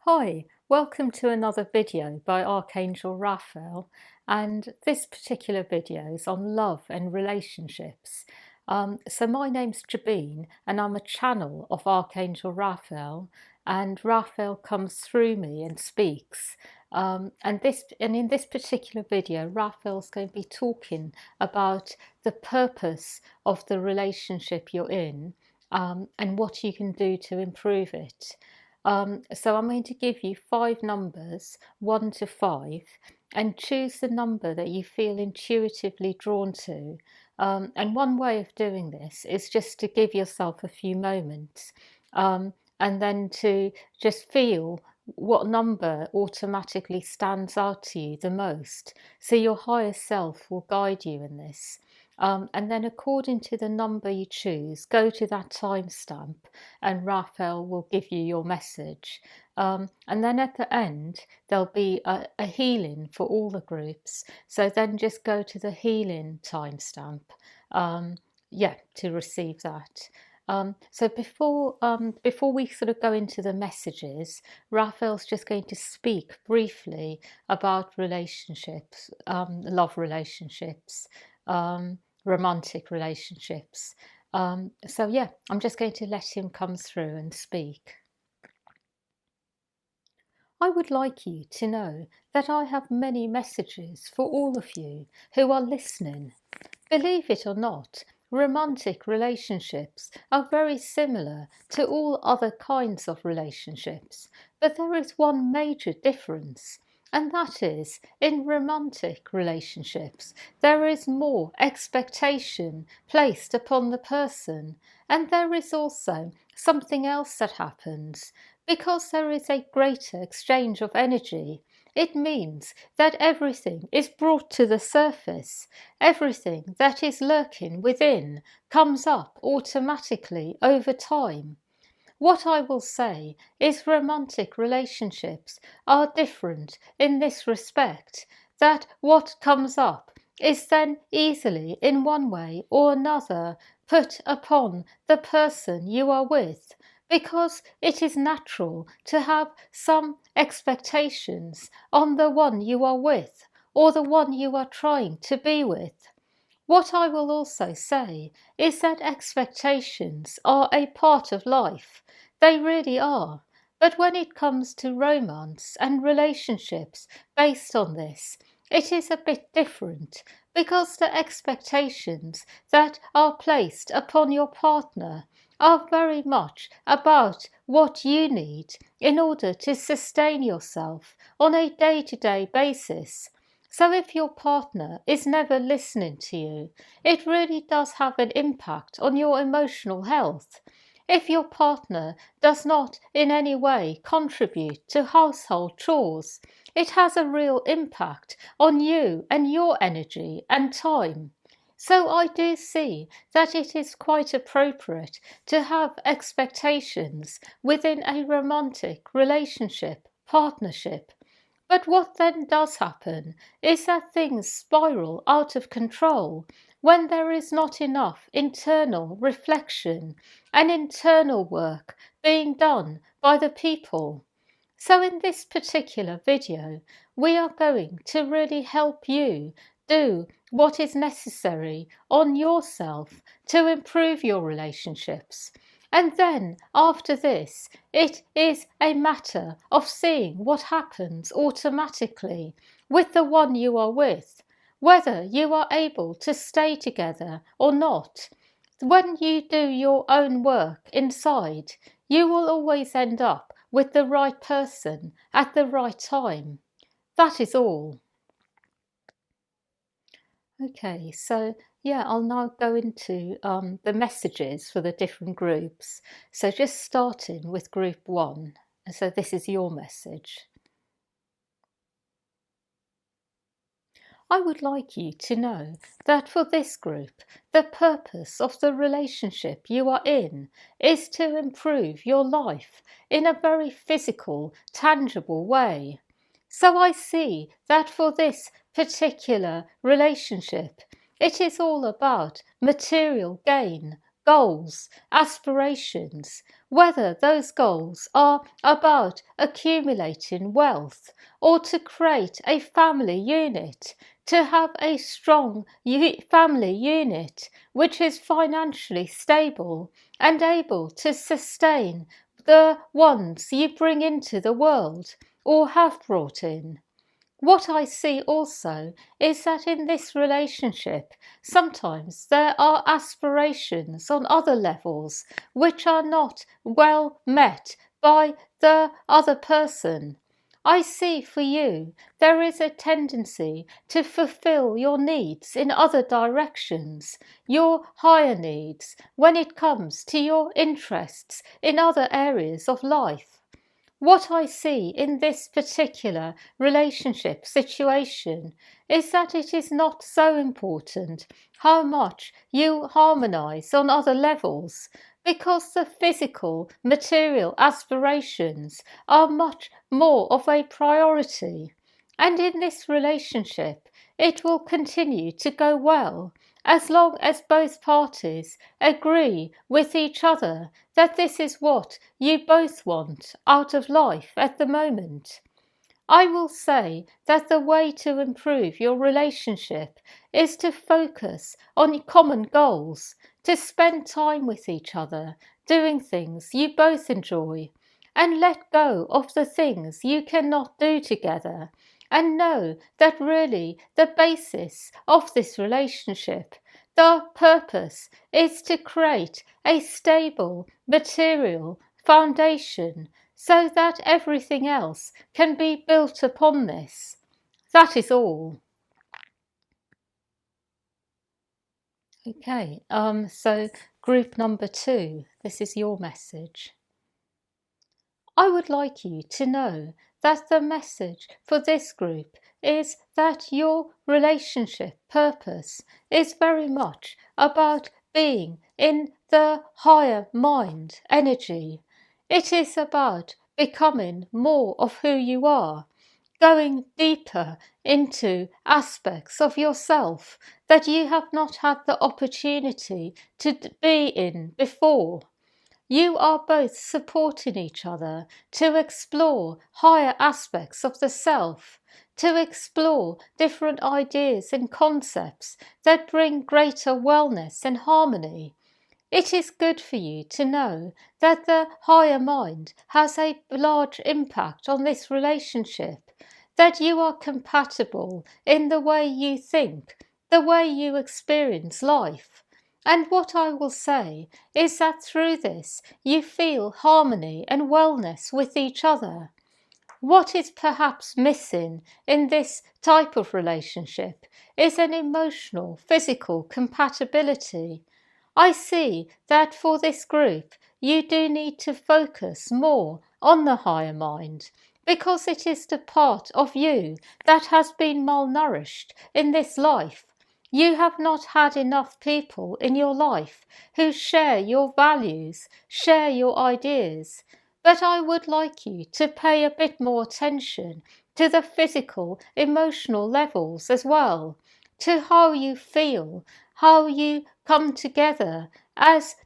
Hi, welcome to another video by Archangel Raphael, and this particular video is on love and relationships. So my name's Jabeen and I'm a channel of Archangel Raphael, and Raphael comes through me and speaks. And in this particular video, Raphael's going to be talking about the purpose of the relationship you're in, and what you can do to improve it. So I'm going to give you 5 numbers, 1 to 5, and choose the number that you feel intuitively drawn to. And one way of doing this is just to give yourself a few moments, and then to just feel what number automatically stands out to you the most. So your higher self will guide you in this. And then according to the number you choose, go to that timestamp and Raphael will give you your message. And then at the end, there'll be a healing for all the groups. So then just go to the healing timestamp, to receive that. So before we sort of go into the messages, Raphael's just going to speak briefly about relationships, love relationships, romantic relationships. I'm just going to let him come through and speak. I would like you to know that I have many messages for all of you who are listening. Believe it or not, romantic relationships are very similar to all other kinds of relationships, but there is one major difference. And that is, in romantic relationships, there is more expectation placed upon the person, and there is also something else that happens. Because there is a greater exchange of energy, it means that everything is brought to the surface. Everything that is lurking within comes up automatically over time. What I will say is romantic relationships are different in this respect, that what comes up is then easily in one way or another put upon the person you are with, because it is natural to have some expectations on the one you are with or the one you are trying to be with. What I will also say is that expectations are a part of life. They really are. But when it comes to romance and relationships based on this, it is a bit different, because the expectations that are placed upon your partner are very much about what you need in order to sustain yourself on a day-to-day basis. So if your partner is never listening to you, it really does have an impact on your emotional health. If your partner does not in any way contribute to household chores, it has a real impact on you and your energy and time. So I do see that it is quite appropriate to have expectations within a romantic relationship, partnership. But what then does happen is that things spiral out of control when there is not enough internal reflection and internal work being done by the people. So in this particular video, we are going to really help you do what is necessary on yourself to improve your relationships. And then after this, it is a matter of seeing what happens automatically with the one you are with, whether you are able to stay together or not. When you do your own work inside, you will always end up with the right person at the right time. That is all. Okay, so I'll now go into the messages for the different groups. So just starting with group 1. So this is your message. I would like you to know that for this group, the purpose of the relationship you are in is to improve your life in a very physical, tangible way. So I see that for this particular relationship, it is all about material gain, goals, aspirations, whether those goals are about accumulating wealth or to create a family unit, to have a strong family unit which is financially stable and able to sustain the ones you bring into the world or have brought in. What I see also is that in this relationship, sometimes there are aspirations on other levels which are not well met by the other person. I see for you there is a tendency to fulfill your needs in other directions, your higher needs, when it comes to your interests in other areas of life. What I see in this particular relationship situation is that it is not so important how much you harmonize on other levels, because the physical, material aspirations are much more of a priority. And in this relationship, it will continue to go well as long as both parties agree with each other that this is what you both want out of life at the moment. I will say that the way to improve your relationship is to focus on common goals, to spend time with each other, doing things you both enjoy, and let go of the things you cannot do together, and know that really the basis of this relationship, the purpose, is to create a stable material foundation so that everything else can be built upon this. That is all. Okay, so group number 2, this is your message. I would like you to know that the message for this group is that your relationship purpose is very much about being in the higher mind energy. It is about becoming more of who you are, going deeper into aspects of yourself that you have not had the opportunity to be in before. You are both supporting each other to explore higher aspects of the self, to explore different ideas and concepts that bring greater wellness and harmony. It is good for you to know that the higher mind has a large impact on this relationship, that you are compatible in the way you think, the way you experience life. And what I will say is that through this you feel harmony and wellness with each other. What is perhaps missing in this type of relationship is an emotional, physical compatibility. I see that for this group you do need to focus more on the higher mind, because it is the part of you that has been malnourished in this life. You have not had enough people in your life who share your values, share your ideas. But I would like you to pay a bit more attention to the physical, emotional levels as well, to how you feel, how you come together as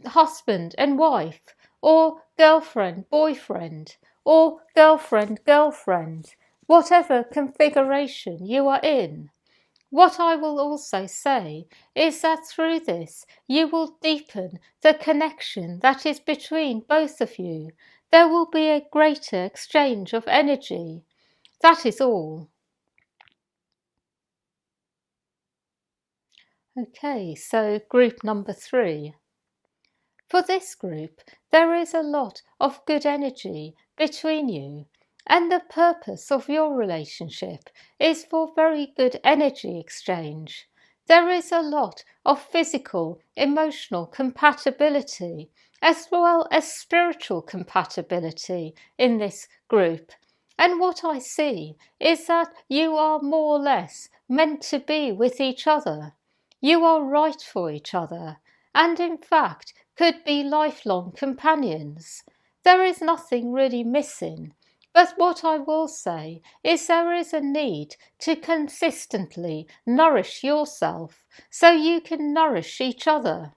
husband and wife, or girlfriend, boyfriend, or girlfriend, girlfriend, whatever configuration you are in. What I will also say is that through this you will deepen the connection that is between both of you. There will be a greater exchange of energy. That is all. Okay, so group number 3. For this group, there is a lot of good energy between you, and the purpose of your relationship is for very good energy exchange. There is a lot of physical, emotional compatibility, as well as spiritual compatibility in this group. And what I see is that you are more or less meant to be with each other. You are right for each other, and in fact could be lifelong companions. There is nothing really missing, but what I will say is there is a need to consistently nourish yourself so you can nourish each other.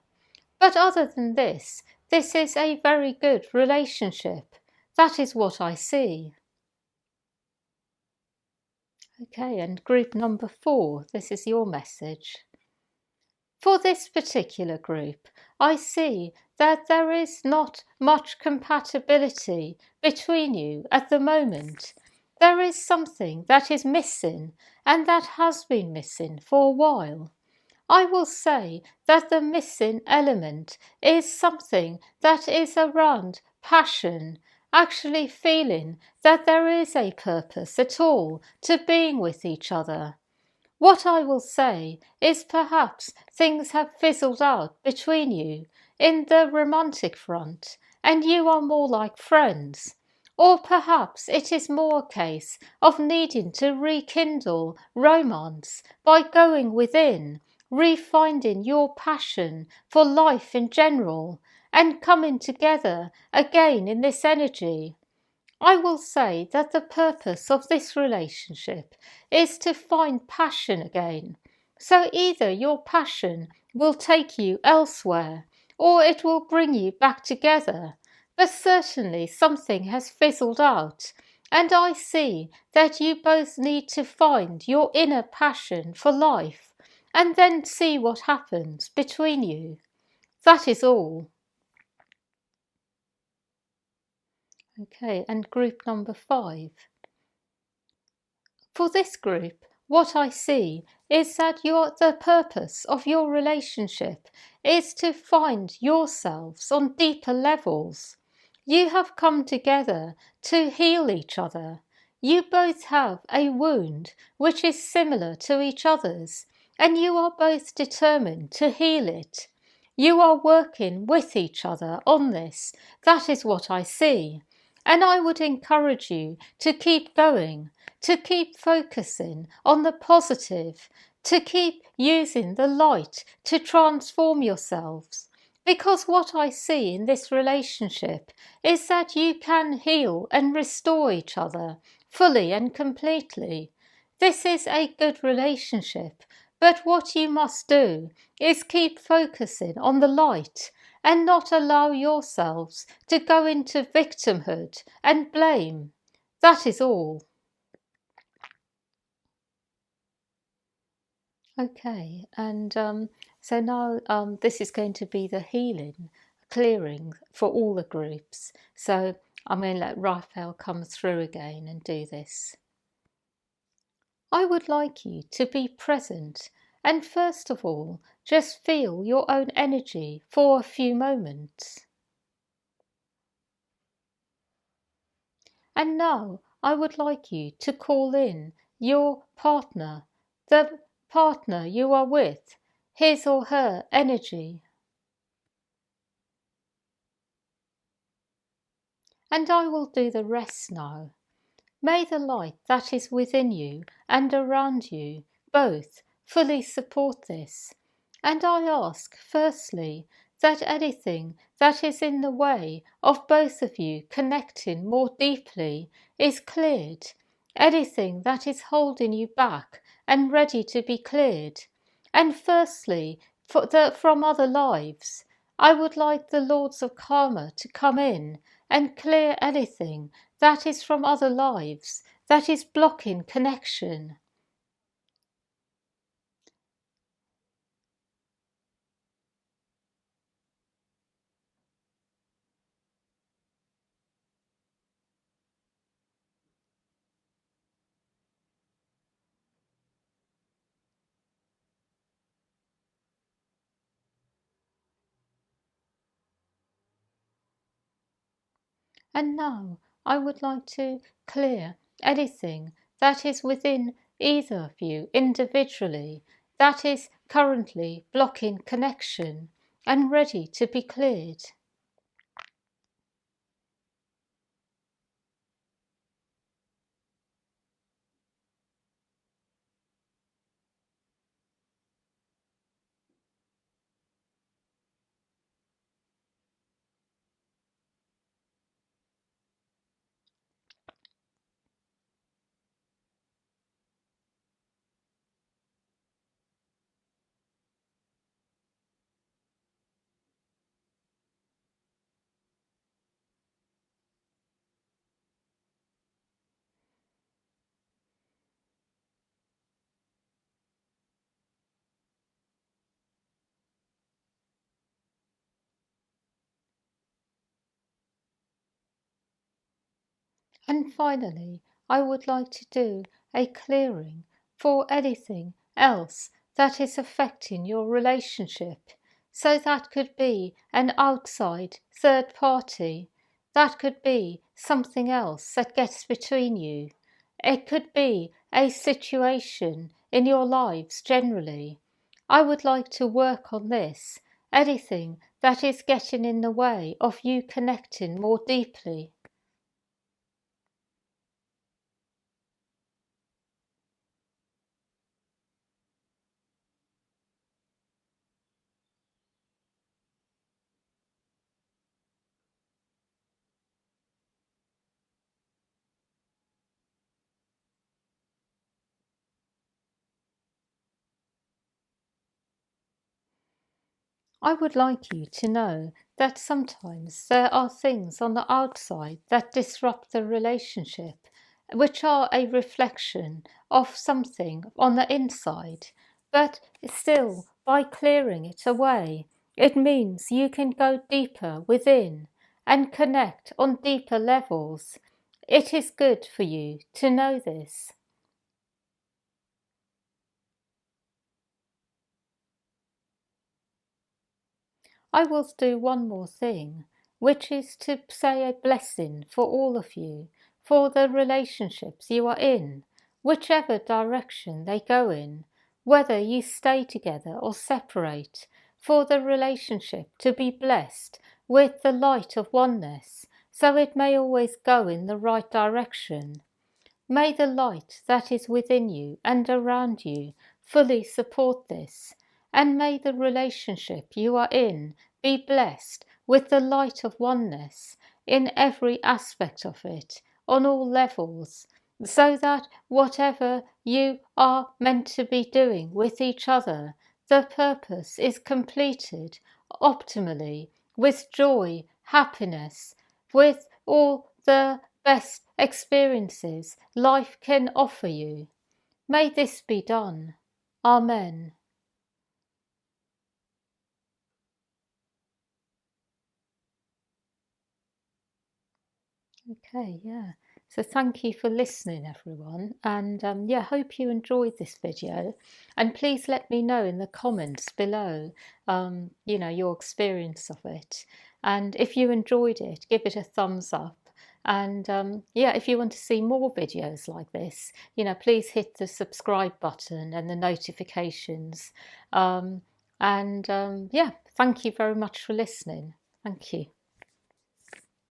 But other than this, this is a very good relationship. That is what I see. Okay, and group number 4, this is your message. For this particular group, I see that there is not much compatibility between you at the moment. There is something that is missing, and that has been missing for a while. I will say that the missing element is something that is around passion, actually feeling that there is a purpose at all to being with each other. What I will say is perhaps things have fizzled out between you in the romantic front, and you are more like friends. Or perhaps it is more a case of needing to rekindle romance by going within, refinding your passion for life in general, and coming together again in this energy. I will say that the purpose of this relationship is to find passion again. So either your passion will take you elsewhere or it will bring you back together. But certainly something has fizzled out, and I see that you both need to find your inner passion for life and then see what happens between you. That is all. Okay, and group number 5. For this group, what I see is that the purpose of your relationship is to find yourselves on deeper levels. You have come together to heal each other. You both have a wound which is similar to each other's, and you are both determined to heal it. You are working with each other on this. That is what I see. And I would encourage you to keep going, to keep focusing on the positive, to keep using the light to transform yourselves. Because what I see in this relationship is that you can heal and restore each other fully and completely. This is a good relationship, but what you must do is keep focusing on the light and not allow yourselves to go into victimhood and blame. That is all. Okay, and so now this is going to be the healing, clearing for all the groups. So I'm going to let Raphael come through again and do this. I would like you to be present and first of all, just feel your own energy for a few moments. And now I would like you to call in your partner, the partner you are with, his or her energy. And I will do the rest now. May the light that is within you and around you both fully support this. And I ask, firstly, that anything that is in the way of both of you connecting more deeply is cleared. Anything that is holding you back and ready to be cleared. And firstly, from other lives, I would like the Lords of Karma to come in and clear anything that is from other lives that is blocking connection. And now I would like to clear anything that is within either of you individually that is currently blocking connection and ready to be cleared. And finally, I would like to do a clearing for anything else that is affecting your relationship. So that could be an outside third party. That could be something else that gets between you. It could be a situation in your lives generally. I would like to work on this. Anything that is getting in the way of you connecting more deeply. I would like you to know that sometimes there are things on the outside that disrupt the relationship, which are a reflection of something on the inside. But still, by clearing it away, it means you can go deeper within and connect on deeper levels. It is good for you to know this. I will do one more thing, which is to say a blessing for all of you, for the relationships you are in, whichever direction they go in, whether you stay together or separate, for the relationship to be blessed with the light of oneness, so it may always go in the right direction. May the light that is within you and around you fully support this, and may the relationship you are in be blessed with the light of oneness in every aspect of it, on all levels, so that whatever you are meant to be doing with each other, the purpose is completed optimally, with joy, happiness, with all the best experiences life can offer you. May this be done. Amen. Okay, yeah. So thank you for listening, everyone. And yeah, hope you enjoyed this video. And please let me know in the comments below, your experience of it. And if you enjoyed it, give it a thumbs up. And yeah, if you want to see more videos like this, please hit the subscribe button and the notifications. Yeah, thank you very much for listening. Thank you.